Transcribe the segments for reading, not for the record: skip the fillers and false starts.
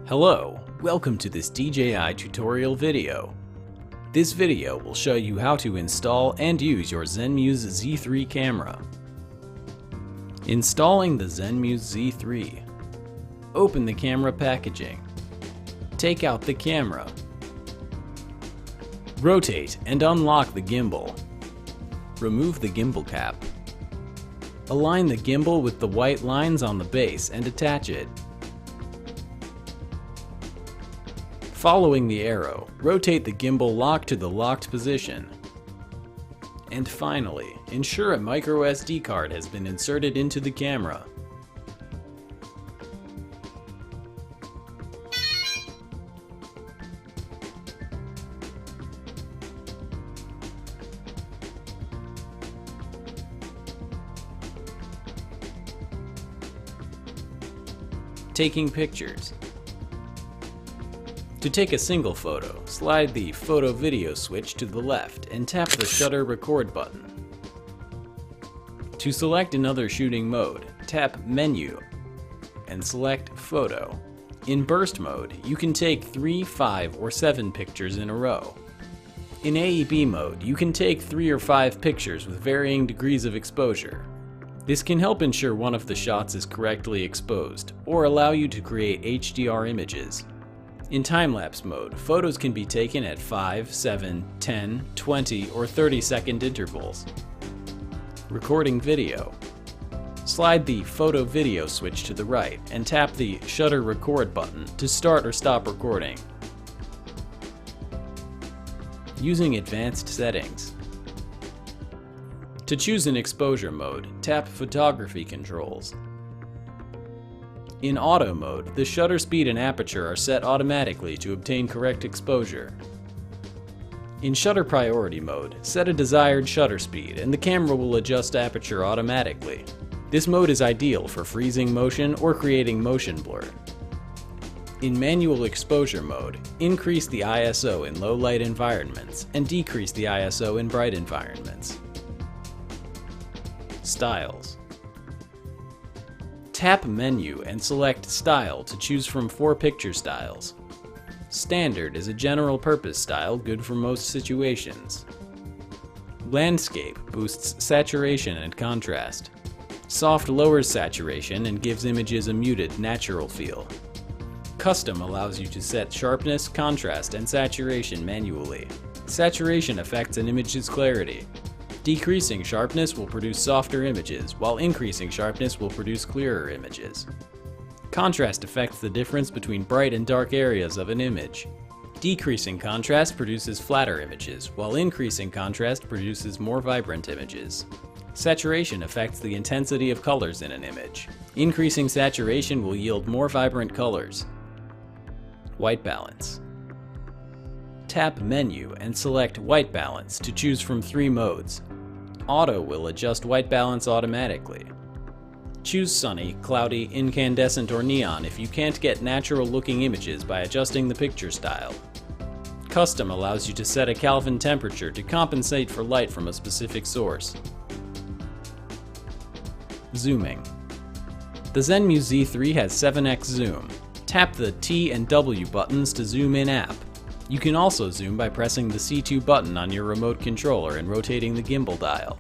Hello, welcome to this DJI tutorial video. This video will show you how to install and use your zenmuse Z3 camera. Installing the zenmuse Z3. Open the camera packaging. Take out the camera. Rotate and unlock the gimbal. Remove the gimbal cap. Align the gimbal with the white lines on the base and attach it. Following the arrow, rotate the gimbal lock to the locked position. And finally, ensure a microSD card has been inserted into the camera. Taking pictures. To take a single photo, slide the photo video switch to the left and tap the shutter record button. To select another shooting mode, tap menu and select photo. In burst mode, you can take 3, 5, or 7 pictures in a row. In AEB mode, you can take 3 or 5 pictures with varying degrees of exposure. This can help ensure one of the shots is correctly exposed, or allow you to create HDR images. In time-lapse mode, photos can be taken at 5, 7, 10, 20, or 30-second intervals. Recording video. Slide the photo video switch to the right and tap the shutter record button to start or stop recording. Using advanced settings. To choose an exposure mode, tap photography controls. In auto mode, the shutter speed and aperture are set automatically to obtain correct exposure. In shutter priority mode, set a desired shutter speed and the camera will adjust aperture automatically. This mode is ideal for freezing motion or creating motion blur. In manual exposure mode, increase the ISO in low light environments and decrease the ISO in bright environments. Styles. Tap menu and select style to choose from 4 picture styles. Standard is a general purpose style good for most situations. Landscape boosts saturation and contrast. Soft lowers saturation and gives images a muted, natural feel. Custom allows you to set sharpness, contrast, and saturation manually. Saturation affects an image's clarity. Decreasing sharpness will produce softer images, while increasing sharpness will produce clearer images. Contrast affects the difference between bright and dark areas of an image. Decreasing contrast produces flatter images, while increasing contrast produces more vibrant images. Saturation affects the intensity of colors in an image. Increasing saturation will yield more vibrant colors. White balance. Tap menu and select white balance to choose from 3 modes. Auto will adjust white balance automatically. Choose sunny, cloudy, incandescent, or neon if you can't get natural looking images by adjusting the picture style. Custom allows you to set a Kelvin temperature to compensate for light from a specific source. Zooming. The zenmuse Z3 has 7x zoom. Tap the T and W buttons to zoom in app. You can also zoom by pressing the C2 button on your remote controller and rotating the gimbal dial.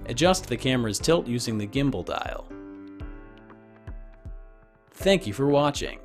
Adjust the camera's tilt using the gimbal dial. Thank you for watching.